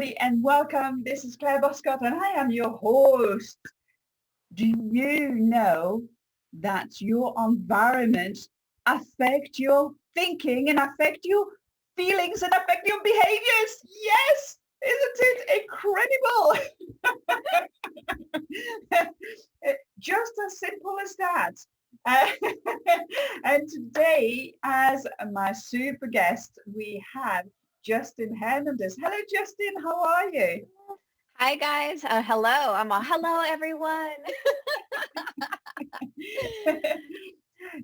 everybody, and welcome. This is Claire Boscott, and I am your host. Do you know that your environment affect your thinking and affect your feelings and affect your behaviors? Yes! Isn't it incredible? Just as simple as that. And today, as my super guest, we have Justine Hernandez. Hello, Justine. How are you? Hi, guys. Hello. Hello, everyone.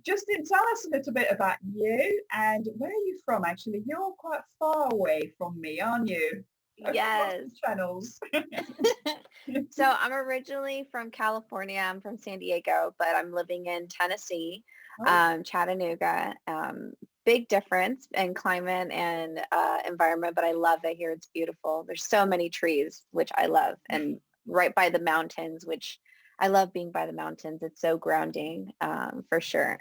Justine, tell us a little bit about you and where are you from, actually? You're quite far away from me, aren't you? Yes. Channels. So I'm originally from California. I'm from San Diego, but I'm living in Tennessee, Chattanooga. Big difference in climate and environment, but I love it here. It's beautiful. There's so many trees, which I love, and right by the mountains, which I love being by the mountains. It's so grounding, for sure.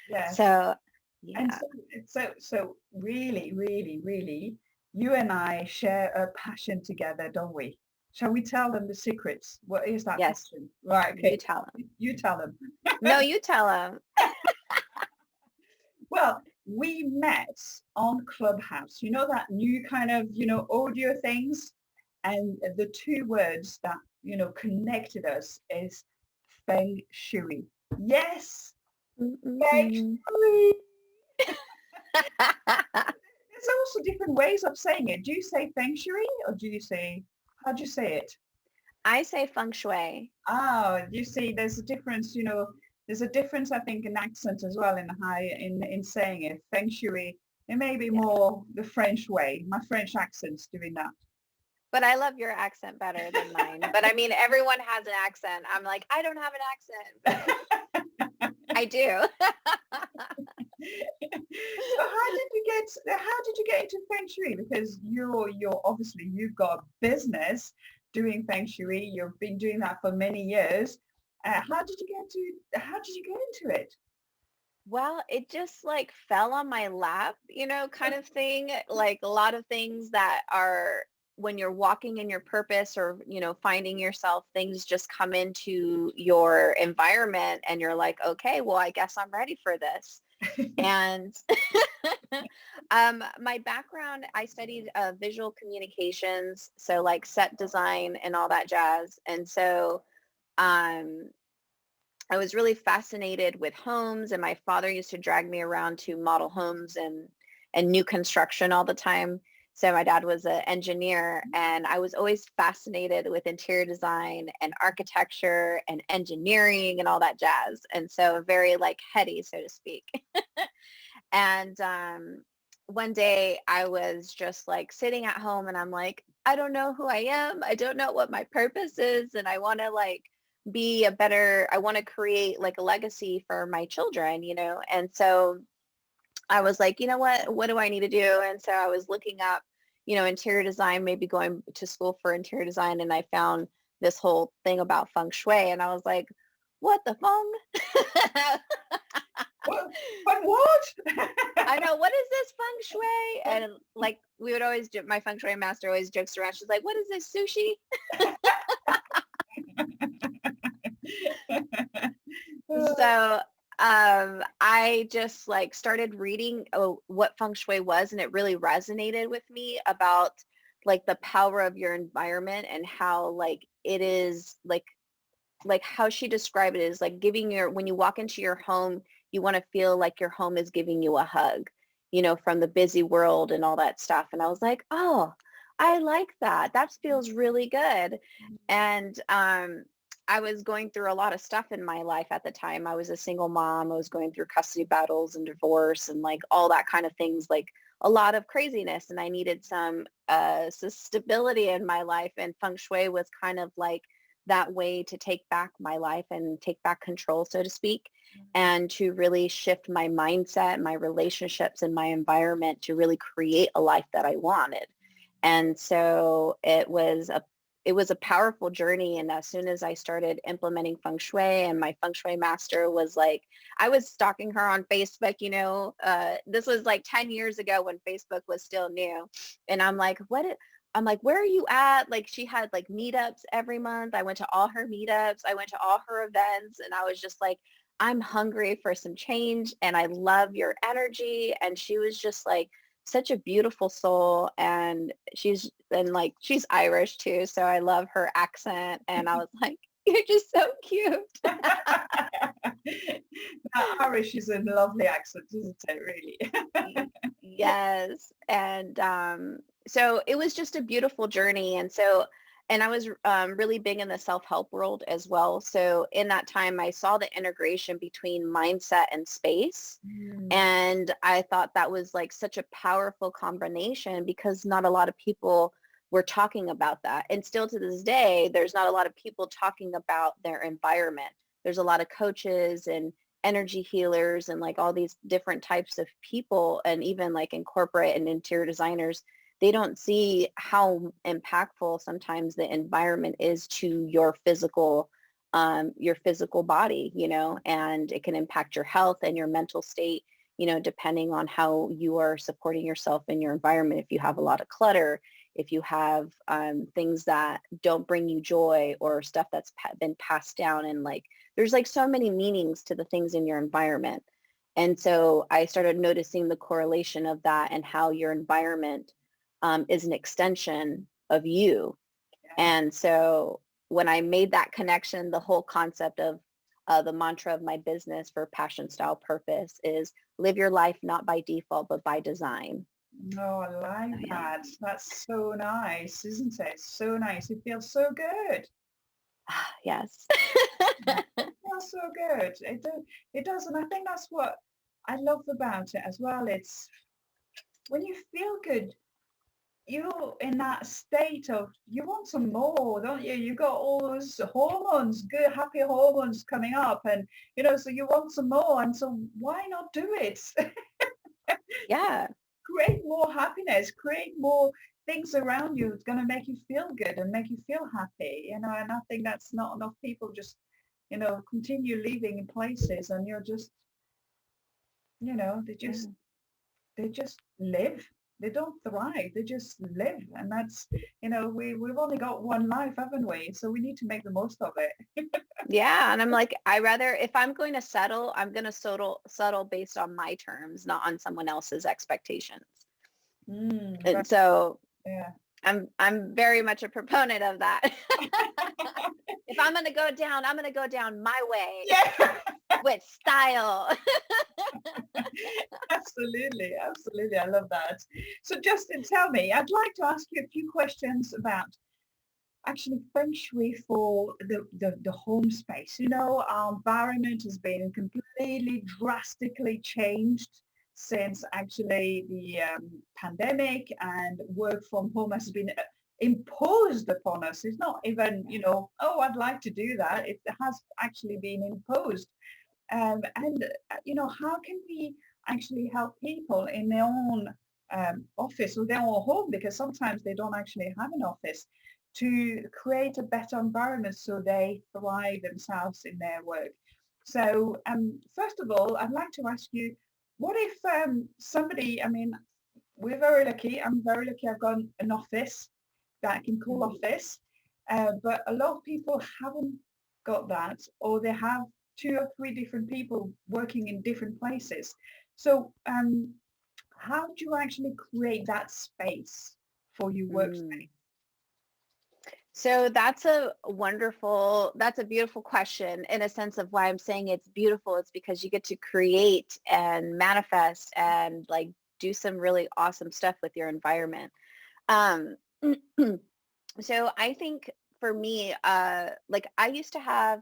Yes. So, yeah. And so really, really, really, you and I share a passion together, don't we? Shall we tell them the secrets? What is that Yes. passion? Right. Okay. You tell them. You tell them. No, you tell them. Well, we met on Clubhouse. You know that new kind of, audio things? And the two words that, connected us is Feng Shui. Yes, Feng Shui. There's also different ways of saying it. Do you say Feng Shui or how do you say it? I say Feng Shui. Oh, you see, there's a difference, there's a difference, I think, in accent as well in saying it. Feng Shui, it may be more the French way. My French accent's doing that. But I love your accent better than mine. But I mean, everyone has an accent. I'm like, I don't have an accent, but I do. So how did you get into Feng Shui? Because you're obviously you've got a business doing Feng Shui. You've been doing that for many years. How did you get into it? Well, it just like fell on my lap, kind of thing. Like a lot of things that are when you're walking in your purpose or, finding yourself, things just come into your environment and you're like, okay, well, I guess I'm ready for this. And my background, I studied visual communications, so like set design and all that jazz. And so I was really fascinated with homes, and my father used to drag me around to model homes and new construction all the time. So my dad was an engineer, and I was always fascinated with interior design and architecture and engineering and all that jazz. And so very like heady, so to speak. And one day I was just like sitting at home and I'm like, I don't know who I am. I don't know what my purpose is. And I want to like I want to create like a legacy for my children, And so I was like, you know what do I need to do? And so I was looking up, interior design, maybe going to school for interior design. And I found this whole thing about Feng Shui. And I was like, what the feng? What? I know, what is this Feng Shui? And like we would always do, my Feng Shui master always jokes around. She's like, what is this, sushi? So I just like started reading what Feng Shui was, and it really resonated with me about like the power of your environment and how like it is like how she described it is like when you walk into your home, you want to feel like your home is giving you a hug, from the busy world and all that stuff. And I was like, oh, I like that. That feels really good. And I was going through a lot of stuff in my life at the time. I was a single mom. I was going through custody battles and divorce and like all that kind of things, like a lot of craziness. And I needed some stability in my life. And Feng Shui was kind of like that way to take back my life and take back control, so to speak, and to really shift my mindset, my relationships, and my environment to really create a life that I wanted. And so it was a powerful journey. And as soon as I started implementing Feng Shui, and my Feng Shui master was like, I was stalking her on Facebook, this was like 10 years ago when Facebook was still new. And I'm like, I'm like, where are you at? Like she had like meetups every month. I went to all her meetups. I went to all her events, and I was just like, I'm hungry for some change and I love your energy. And she was just like such a beautiful soul. And she's Irish too. So I love her accent. And I was like, you're just so cute. Now, Irish is a lovely accent, isn't it, really? Yes. And so it was just a beautiful journey. And I was really big in the self-help world as well. So in that time, I saw the integration between mindset and space. And I thought that was like such a powerful combination because not a lot of people were talking about that. And still to this day, there's not a lot of people talking about their environment. There's a lot of coaches and energy healers and like all these different types of people, and even like in corporate and interior designers, they don't see how impactful sometimes the environment is to your physical body, you know, and it can impact your health and your mental state, you know, depending on how you are supporting yourself in your environment. If you have a lot of clutter, if you have things that don't bring you joy, or stuff that's been passed down, and like there's like so many meanings to the things in your environment. And so I started noticing the correlation of that and how your environment is an extension of you. And so when I made that connection, the whole concept of the mantra of my business for passion, style, purpose is live your life not by default, but by design. No, I like that. That's so nice, isn't it? So nice. It feels so good. Yes. It feels so good. It does. And I think that's what I love about it as well. It's when you feel good, you're in that state of you want some more, don't you? You got all those hormones, good happy hormones coming up, and you know, so you want some more, and so why not do it? Yeah. Create more happiness, create more things around you. It's going to make you feel good and make you feel happy, you know. And I think that's not enough people just, you know, continue living in places and you're just, you know, they just live. They don't thrive. They just live. And that's, you know, we've only got one life, haven't we? So we need to make the most of it. Yeah. And I'm like, if I'm going to settle, I'm going to settle based on my terms, not on someone else's expectations. And so yeah. I'm very much a proponent of that. If I'm going to go down, I'm going to go down my way. Yeah. With style. Absolutely, absolutely. I love that. So Justin, tell me, I'd like to ask you a few questions about actually Feng Shui for the home space. You know, our environment has been completely drastically changed since actually the pandemic, and work from home has been imposed upon us. It's not even, you know, oh, I'd like to do that. It has actually been imposed. And you know, how can we actually help people in their own office or their own home, because sometimes they don't actually have an office, to create a better environment so they thrive themselves in their work. So first of all, I'd like to ask you, what if somebody, I mean, we're very lucky, I'm very lucky I've got an office that I can call office, but a lot of people haven't got that, or they have 2 or 3 different people working in different places. So how do you actually create that space for your workspace? So that's a beautiful question, in a sense of why I'm saying it's beautiful. It's because you get to create and manifest and like do some really awesome stuff with your environment. Um, so I think for me, like I used to have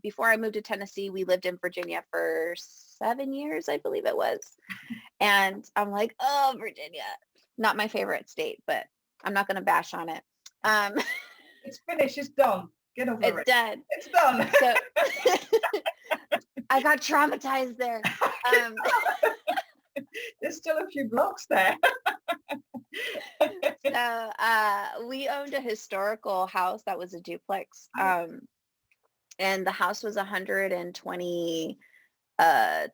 before I moved to Tennessee, we lived in Virginia for 7 years, I believe it was. And I'm like, oh, Virginia, not my favorite state, but I'm not going to bash on it. It's finished. It's done. Get over it. It's done. It's done. So I got traumatized there. There's still a few blocks there. So we owned a historical house that was a duplex. And the house was 120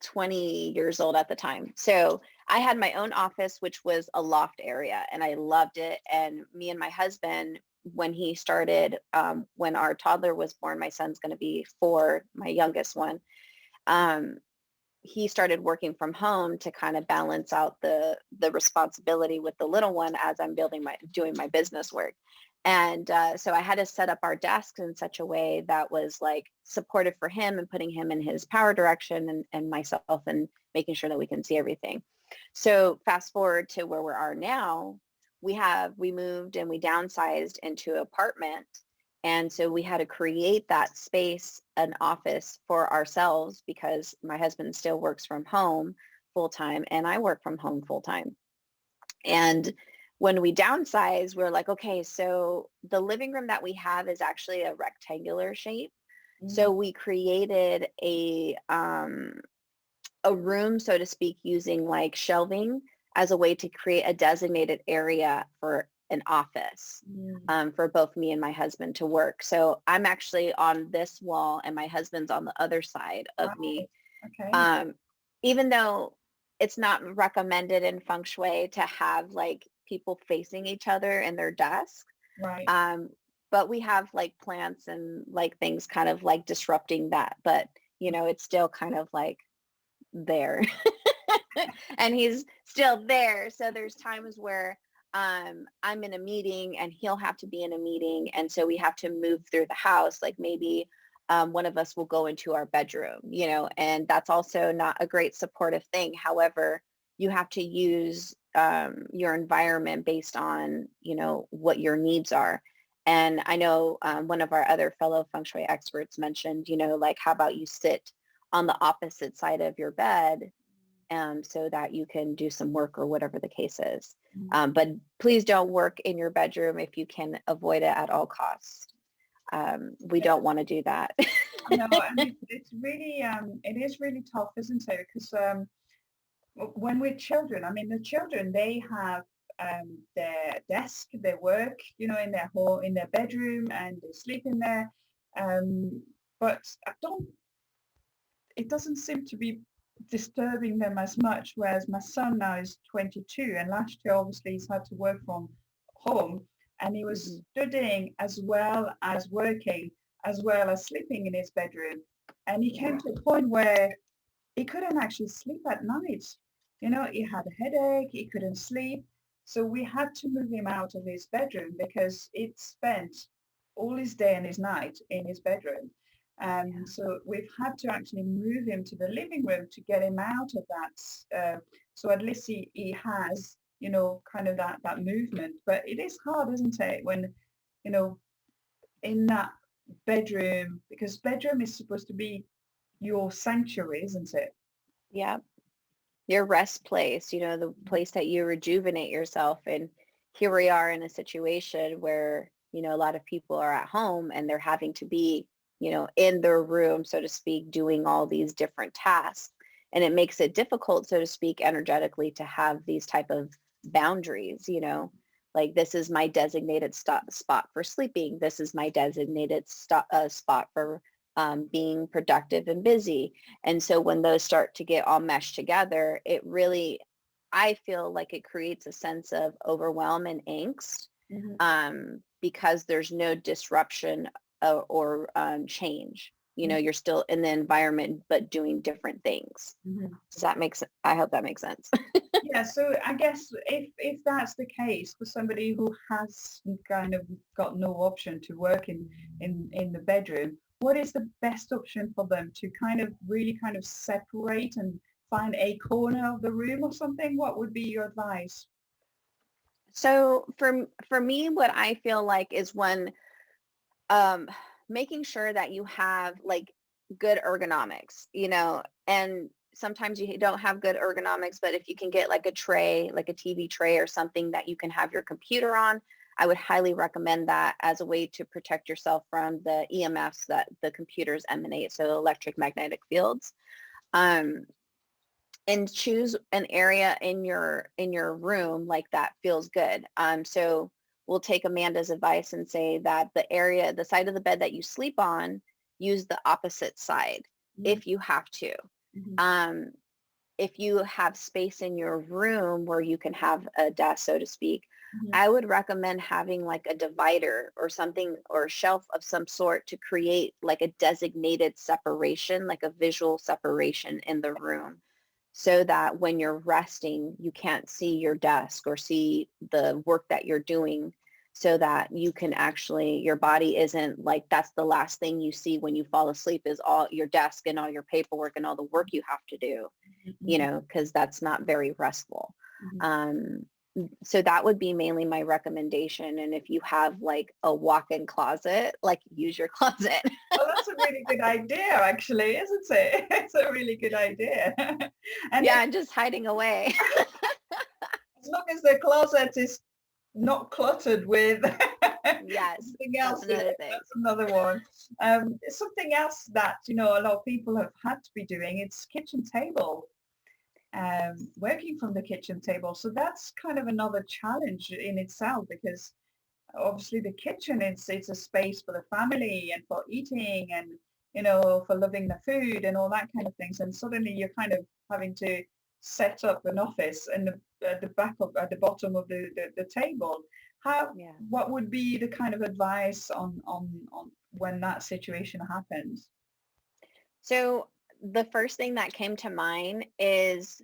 20 years old at the time. So I had my own office, which was a loft area, and I loved it. And me and my husband, when he started, when our toddler was born, my son's going to be 4, my youngest one, um, he started working from home to kind of balance out the responsibility with the little one as I'm doing my business work. And so I had to set up our desks in such a way that was like supportive for him and putting him in his power direction and myself and making sure that we can see everything. So fast forward to where we are now, we moved and we downsized into an apartment. And so we had to create that space, an office for ourselves because my husband still works from home full time and I work from home full time. And when we downsized, we we're like, okay, so the living room that we have is actually a rectangular shape. So we created a room, so to speak, using like shelving as a way to create a designated area for an office for both me and my husband to work. So I'm actually on this wall and my husband's on the other side of me. Okay. Even though it's not recommended in Feng Shui to have like people facing each other in their desk. Right. But we have like plants and like things kind of like disrupting that. But, you know, it's still kind of like there and he's still there. So there's times where I'm in a meeting and he'll have to be in a meeting. And so we have to move through the house. Like maybe one of us will go into our bedroom, you know, and that's also not a great supportive thing. However, you have to use your environment based on, you know, what your needs are. And I know one of our other fellow Feng Shui experts mentioned, you know, like how about you sit on the opposite side of your bed so that you can do some work or whatever the case is. But please don't work in your bedroom if you can avoid it at all costs. We don't want to do that. No, and it's really, it is really tough, isn't it? Because when we're children, I mean, the children, they have their desk, their work, you know, in their hall, in their bedroom, and they sleep in there. But it doesn't seem to be disturbing them as much, whereas my son now is 22 and last year obviously he's had to work from home and he was studying as well as working as well as sleeping in his bedroom, and he came to a point where he couldn't actually sleep at night. You know, he had a headache, he couldn't sleep, so we had to move him out of his bedroom because it spent all his day and his night in his bedroom. So we've had to actually move him to the living room to get him out of that. So at least he has, you know, kind of that movement. But it is hard, isn't it, when, you know, in that bedroom, because bedroom is supposed to be your sanctuary, isn't it? Yeah. Your rest place, you know, the place that you rejuvenate yourself. And here we are in a situation where, you know, a lot of people are at home and they're having to be, you know, in their room, so to speak, doing all these different tasks. And it makes it difficult, so to speak, energetically to have these type of boundaries, you know, like this is my designated spot for sleeping. This is my designated spot for being productive and busy. And so when those start to get all meshed together, it really, I feel like it creates a sense of overwhelm and angst because there's no disruption or change. You know, you're still in the environment, but doing different things. Does that make sense? I hope that makes sense. Yeah, so I guess if that's the case for somebody who has kind of got no option to work in the bedroom, what is the best option for them to kind of really kind of separate and find a corner of the room or something? What would be your advice? So for me, what I feel like is when making sure that you have like good ergonomics, you know, and sometimes you don't have good ergonomics, but if you can get like a tray, like a TV tray or something that you can have your computer on, I would highly recommend that as a way to protect yourself from the EMFs that the computers emanate, so electric magnetic fields. And choose an area in your room like that feels good. So we'll take Amanda's advice and say that the side of the bed that you sleep on, use the opposite side if you have to. if you have space in your room where you can have a desk, so to speak, Mhm. I would recommend having like a divider or something or a shelf of some sort to create like a designated separation, like a visual separation in the room so that when you're resting, you can't see your desk or see the work that you're doing so that you can actually, your body isn't like, that's the last thing you see when you fall asleep is all your desk and all your paperwork and all the work you have to do, you Mhm. know, because that's not very restful. Mhm. Um, so that would be mainly my recommendation. And if you have like a walk-in closet, like use your closet. Well, that's a really good idea, actually, isn't it? It's a really good idea. And Yeah, and just hiding away. as long as the closet is not cluttered with Yes, something that's else in another it, thing. that's another one. Something else that, a lot of people have had to be doing, it's kitchen table, working from the kitchen table. So that's kind of another challenge in itself because obviously the kitchen it's a space for the family and for eating and for loving the food and all that kind of things, and suddenly you're kind of having to set up an office and at the back of at the bottom of the table. How Yeah. What would be the kind of advice on when that situation happens? So the first thing that came to mind is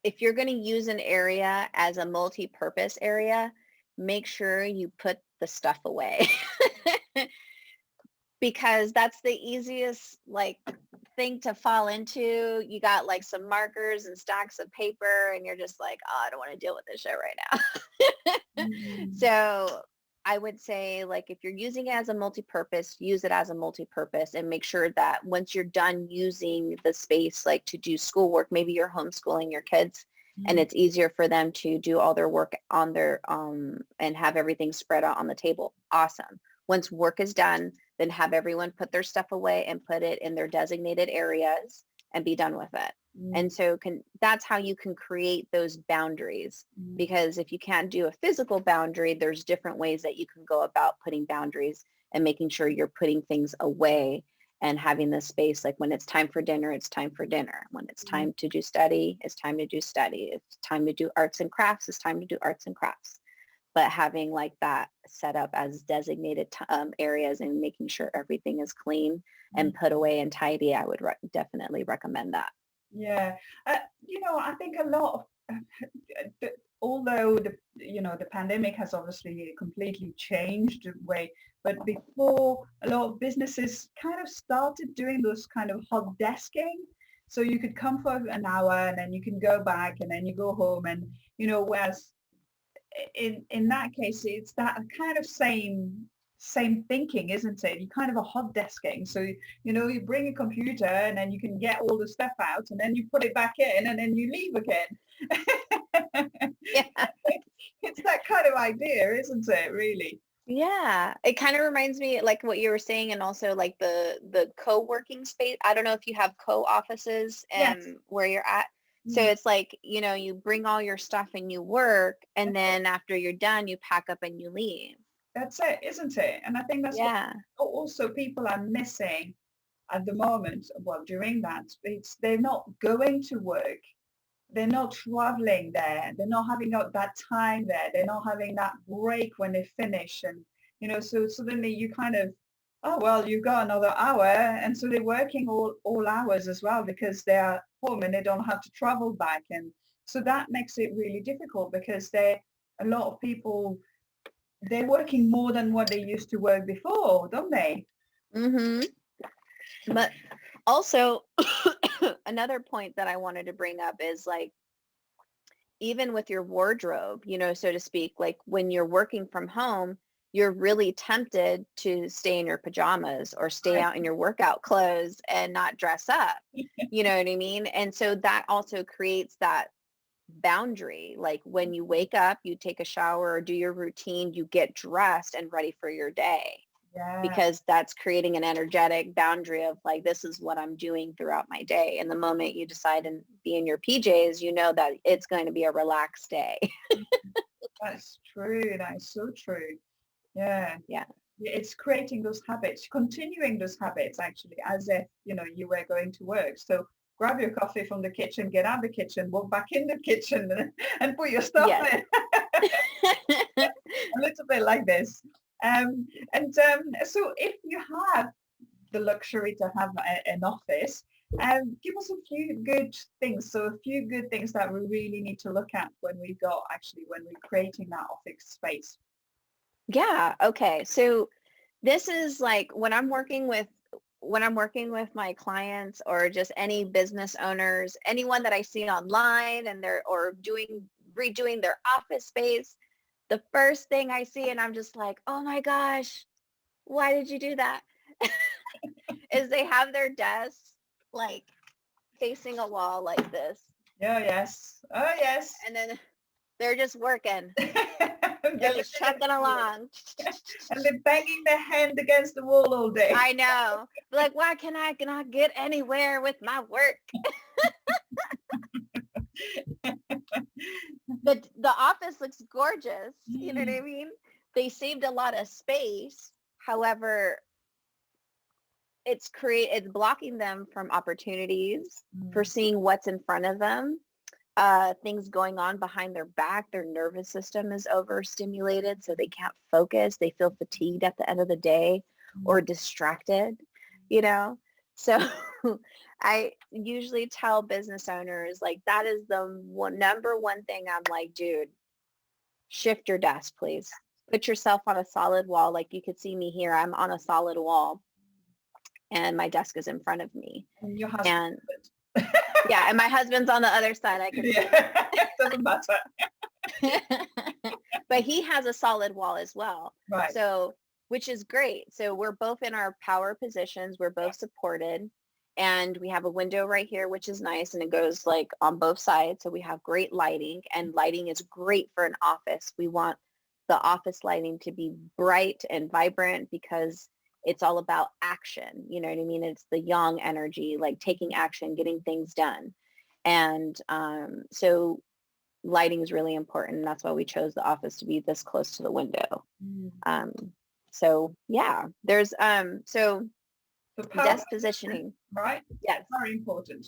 if you're going to use an area as a multi-purpose area, make sure you put the stuff away. Because that's the easiest like thing to fall into. You got like some markers and stacks of paper and you're just like, oh, I don't want to deal with this shit right now. Mm. So I would say like if you're using it as a multi-purpose, use it as a multi-purpose and make sure that once you're done using the space like to do schoolwork, maybe you're homeschooling your kids and Mm. it's easier for them to do all their work on their and have everything spread out on the table. Awesome. Once work is done, then have everyone put their stuff away and put it in their designated areas and be done with it. Mm. And so that's how you can create those boundaries. Mm. Because if you can't do a physical boundary, there's different ways that you can go about putting boundaries and making sure you're putting things away and having the space like when it's time for dinner, it's time for dinner. When it's Mm. time to do study, it's time to do study. It's time to do arts and crafts, it's time to do arts and crafts. But having like that set up as designated areas and making sure everything is clean Mm. and put away and tidy, I would definitely recommend that. Yeah. I think a lot of although the pandemic has obviously completely changed the way, but before a lot of businesses kind of started doing those kind of hot desking. So you could come for an hour and then you can go back and then you go home, and whereas in that case it's that kind of same thinking, isn't it? You kind of a hot desking. So you bring a computer and then you can get all the stuff out and then you put it back in and then you leave again. Yeah. It's that kind of idea, isn't it, really? Yeah, it kind of reminds me like what you were saying and also like the co-working space. I don't know if you have co-offices Yes. where you're at. So Mm. it's like, you bring all your stuff and you work and then after you're done, you pack up and you leave. That's it, isn't it? And I think that's what Yeah. also people are missing at the moment. Well, during that, they're not going to work. They're not traveling there. They're not having that time there. They're not having that break when they finish. And, so suddenly you kind of, oh, well, you've got another hour. And so they're working all hours as well because they're home and they don't have to travel back. And so that makes it really difficult because a lot of people, they're working more than what they used to work before, don't they? Mm-hmm. But also another point that I wanted to bring up is like even with your wardrobe, so to speak, like when you're working from home, you're really tempted to stay in your pajamas or stay Right. out in your workout clothes and not dress up. You know what I mean? And so that also creates that boundary. Like when you wake up, you take a shower or do your routine, you get dressed and ready for your day Yeah. because that's creating an energetic boundary of like, this is what I'm doing throughout my day. And the moment you decide to be in your PJs, you know that it's going to be a relaxed day. That's true. That is so true. Yeah. Yeah. Yeah, it's creating those habits, continuing those habits actually, as if you were going to work. So grab your coffee from the kitchen, get out of the kitchen, walk back in the kitchen and put your stuff Yes. in. A little bit like this. So if you have the luxury to have an office, give us a few good things. So a few good things that we really need to look at when we're creating that office space. Yeah. Okay. So this is like when I'm working with my clients or just any business owners, anyone that I see online and they're redoing their office space, the first thing I see and I'm just like, oh my gosh, why did you do that? Is they have their desks like facing a wall like this. Oh yes. Oh yes. And then they're just working. They're just chugging along. And they're banging their hand against the wall all day. I know. Like, why can I not get anywhere with my work? The office looks gorgeous. You know what I mean? They saved a lot of space. However, it's blocking them from opportunities for seeing what's in front of them. Things going on behind their back. Their nervous system is overstimulated, so they can't focus. They feel fatigued at the end of the day or distracted, you know? So I usually tell business owners, like, that is the number one thing. I'm like, dude, shift your desk, please. Put yourself on a solid wall. Like you could see me here. I'm on a solid wall and my desk is in front of me. And your husband. Yeah, and my husband's on the other side. I can see. It doesn't matter. But he has a solid wall as well. Right. So, which is great. So we're both in our power positions. We're both supported. And we have a window right here, which is nice. And it goes like on both sides. So we have great lighting. And lighting is great for an office. We want the office lighting to be bright and vibrant because it's all about action. You know what I mean? It's the yang energy, like taking action, getting things done. And so lighting is really important. And that's why we chose the office to be this close to the window. So yeah, there's so desk positioning. Right? Yes. Very important.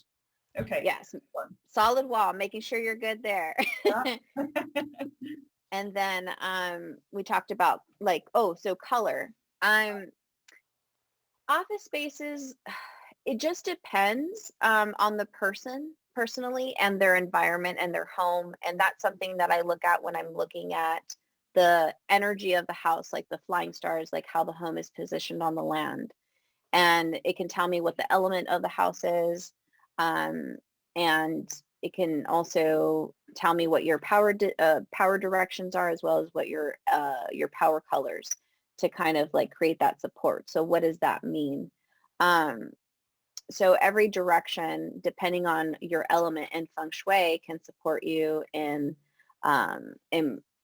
Okay. Yes. Solid wall, making sure you're good there. Yeah. And then we talked about like, so color. Office spaces, it just depends on the person personally and their environment and their home. And that's something that I look at when I'm looking at the energy of the house, like the flying stars, like how the home is positioned on the land. And it can tell me what the element of the house is. And it can also tell me what your power directions are, as well as what your power colors, to kind of like create that support. So what does that mean? So every direction, depending on your element in Feng Shui, can support you in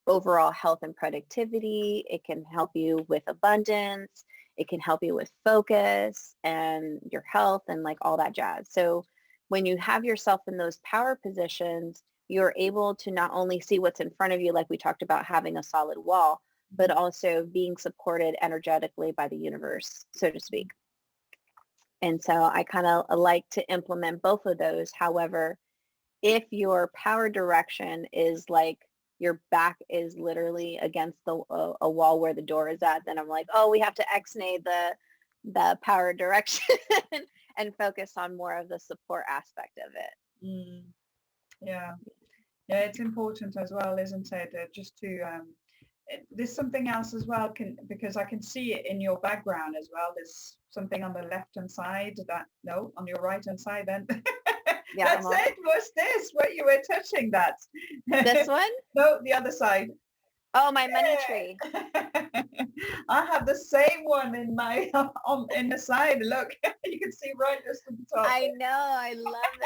overall health and productivity. It can help you with abundance. It can help you with focus and your health and like all that jazz. So when you have yourself in those power positions, you're able to not only see what's in front of you, like we talked about having a solid wall, but also being supported energetically by the universe, so to speak. And so I kind of like to implement both of those. However, if your power direction is like your back is literally against a wall where the door is at, then I'm like, we have to ex-nay the power direction and focus on more of the support aspect of it. Yeah, it's important as well, isn't it? Just to there's something else as well, because I can see it in your background as well. There's something on the left hand side on your right hand side then. Yeah, that's it. What's this? What you were touching that? This one? No, the other side. Oh, my money tree. I have the same one in my in the side. Look, you can see right just at the top. I know. I love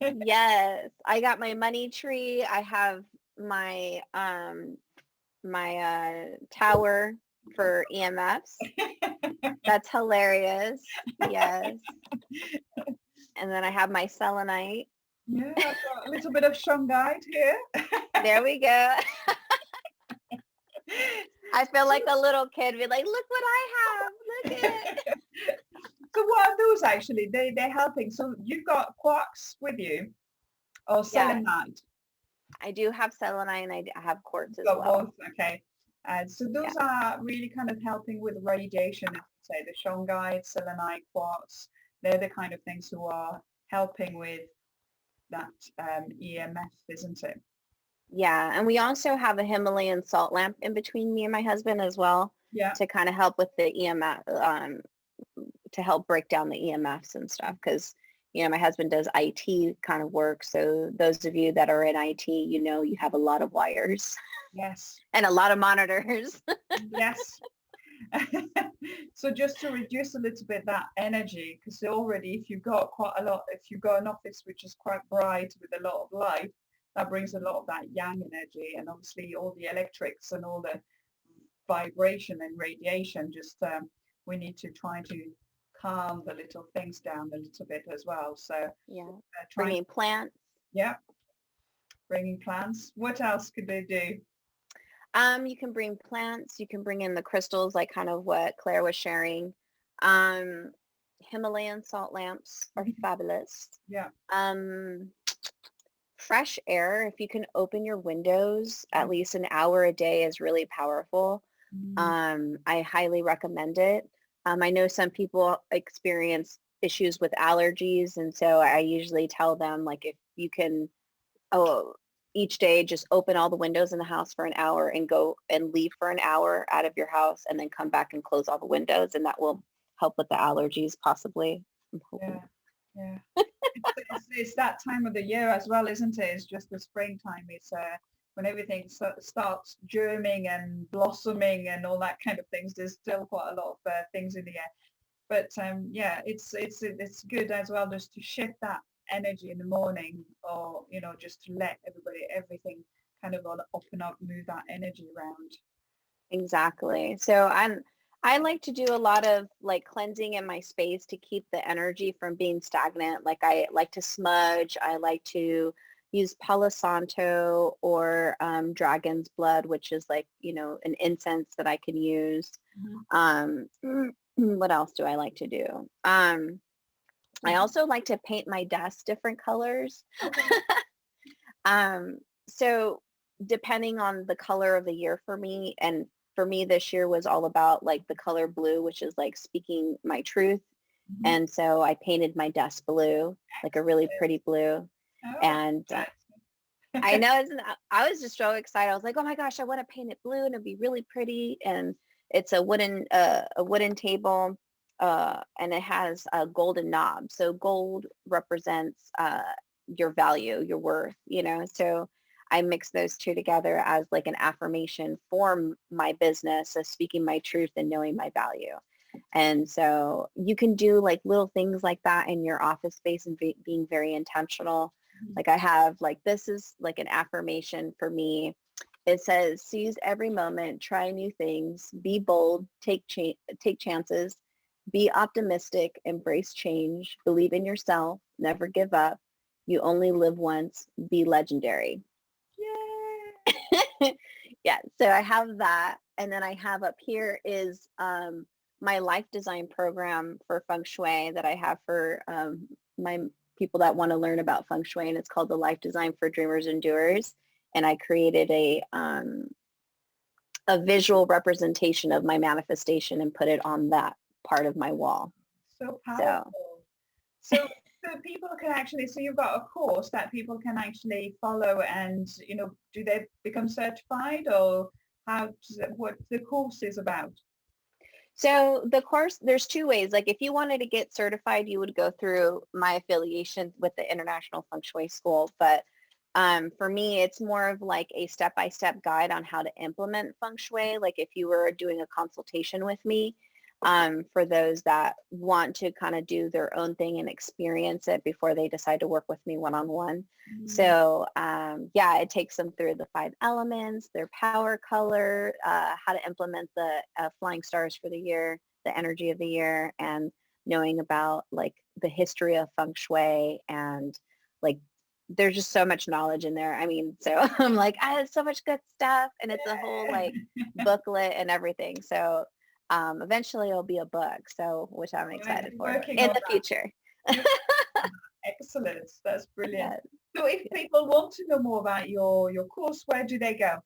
it. Yes, I got my money tree. I have my tower for EMFs. That's hilarious. Yes. And then I have my selenite. Yeah, I've got a little bit of shungite here. There we go. I feel like a little kid, be like, look what I have. Look at it. So what are those actually? They're helping. So you've got quarks with you or Yeah, selenite? I do have selenite and I have quartz You've as got well. both. Okay. So Yeah. those are really kind of helping with radiation, as you say, the shungite, selenite, quartz. They're the kind of things who are helping with that EMF, isn't it? Yeah, and we also have a Himalayan salt lamp in between me and my husband as well Yeah. to kind of help with the EMF, to help break down the EMFs and stuff. Because, my husband does IT kind of work. So those of you that are in IT, you have a lot of wires Yes. and a lot of monitors. Yes. So just to reduce a little bit that energy, because already if you've got quite a lot, if you've got an office which is quite bright with a lot of light, that brings a lot of that yang energy, and obviously all the electrics and all the vibration and radiation, just we need to try to calm the little things down a little bit as well. So Yeah. trying, Bringing plants. yeah, bringing plants. What else could they do? You can bring plants. You can bring in the crystals, like kind of what Claire was sharing. Um, Himalayan salt lamps are fabulous. Yeah. Fresh air, if you can open your windows at least an hour a day, is really powerful. I highly recommend it. I know some people experience issues with allergies, and so I usually tell them, like, if you can, each day just open all the windows in the house for an hour and go and leave for an hour out of your house and then come back and close all the windows, and that will help with the allergies possibly. I'm hoping. Yeah. It's that time of the year as well, isn't it? It's just the springtime. It's when everything starts germing and blossoming and all that kind of things. There's still quite a lot of things in the air, but yeah, it's good as well just to shift that energy in the morning, or just to let everything kind of open up, move that energy around. Exactly. So I like to do a lot of like cleansing in my space to keep the energy from being stagnant. Like I like to smudge. I like to use Palo Santo or dragon's blood, which is like, an incense that I can use. What else do I like to do? I also like to paint my desk different colors. So depending on the color of the year for me, and for me this year was all about like the color blue, which is like speaking my truth. And so I painted my desk blue, like a really pretty blue. And I know, I was just so excited. I was like, oh my gosh, I want to paint it blue and it'd be really pretty. And it's a wooden table, and it has a golden knob. So gold represents your value, your worth, So I mix those two together as like an affirmation for my business of speaking my truth and knowing my value. And so you can do like little things like that in your office space and being very intentional. Like I have, like, this is like an affirmation for me. It says, seize every moment, try new things, be bold, take chances, be optimistic, embrace change, believe in yourself, never give up. You only live once, be legendary. Yeah. Yeah, so I have that. And then I have up here is my life design program for Feng Shui that I have for my people that want to learn about Feng Shui, and it's called the Life Design for Dreamers and Doers. And I created a visual representation of my manifestation and put it on that part of my wall. So powerful. So people can actually, so you've got a course that people can actually follow, and do they become certified, or what the course is about? So the course, there's two ways. Like if you wanted to get certified, you would go through my affiliation with the International Feng Shui School. But for me, it's more of like a step-by-step guide on how to implement Feng Shui. Like if you were doing a consultation with me, for those that want to kind of do their own thing and experience it before they decide to work with me one-on-one. So yeah, it takes them through the 5 elements, their power color, how to implement the flying stars for the year, the energy of the year, and knowing about like the history of Feng Shui. And like there's just so much knowledge in there. I mean, so I'm like, I have so much good stuff, and it's a whole like booklet and everything. So eventually it'll be a book, so which I'm excited for Working in on the that. future. Excellent. That's brilliant. Yes. So if people want to know more about your course, where do they go?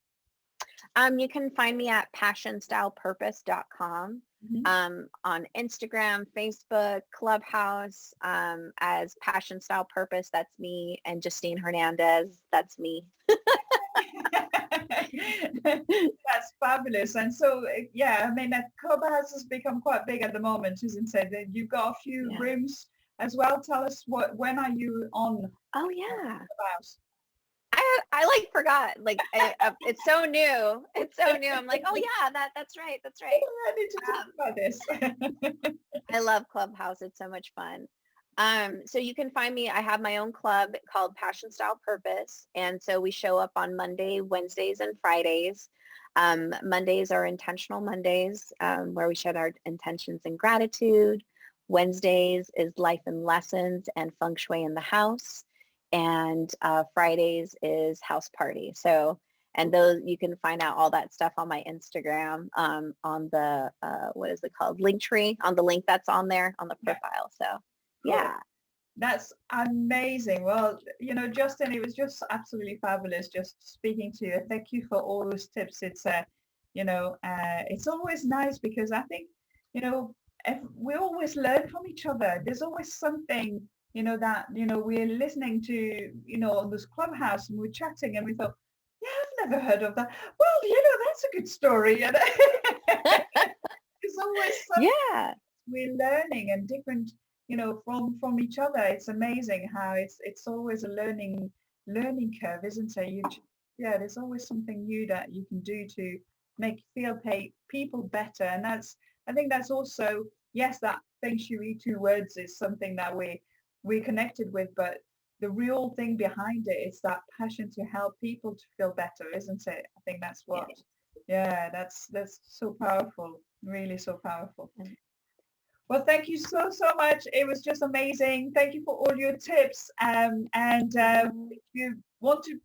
You can find me at passionstylepurpose.com, Mhm. on Instagram, Facebook, Clubhouse, as Passion Style Purpose. That's me. And Justine Hernandez. That's me. That's fabulous. And so, yeah, I mean, that Clubhouse has become quite big at the moment, isn't it? Then you've got a few Yeah. rooms as well. Tell us when are you on Oh yeah. Clubhouse? I like forgot. Like it's so new. It's so new. I'm like, oh yeah, that's right. That's right. I need to talk about this. I love Clubhouse. It's so much fun. So you can find me. I have my own club called Passion Style Purpose. And so we show up on Monday, Wednesdays, and Fridays. Mondays are intentional Mondays, where we share our intentions and gratitude. Wednesdays is life and lessons and feng shui in the house. And Fridays is house party. So, and those, you can find out all that stuff on my Instagram, on the, what is it called? Linktree, on the link that's on there on the profile. So Cool. yeah. That's amazing. Well, Justin, it was just absolutely fabulous just speaking to you. Thank you for all those tips. It's, it's always nice because I think, if we always learn from each other. There's always something, that, we're listening to, on this Clubhouse and we're chatting and we thought, yeah, I've never heard of that. Well, that's a good story. There's always something Yeah. we're learning and different, from each other. It's amazing how it's always a learning curve, isn't it? Yeah, there's always something new that you can do to make people better. And I think that's also, yes, that Feng Shui 2 words is something that we're connected with, but the real thing behind it is that passion to help people to feel better, isn't it? I think that's what, yeah, that's so powerful, really so powerful. Well, thank you so much. It was just amazing. Thank you for all your tips. If you want to,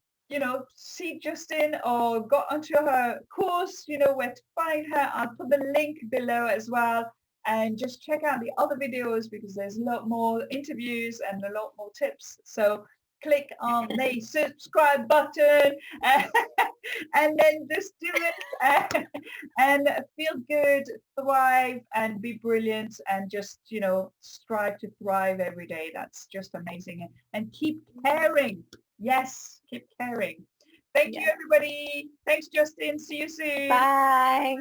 see Justine or go onto her course, you know where to find her. I'll put the link below as well. And just check out the other videos because there's a lot more interviews and a lot more tips. So click on the subscribe button and then just do it and feel good, thrive and be brilliant and just, strive to thrive every day. That's just amazing. And keep caring. Yes, keep caring. Thank you, everybody. Thanks, Justine. See you soon. Bye.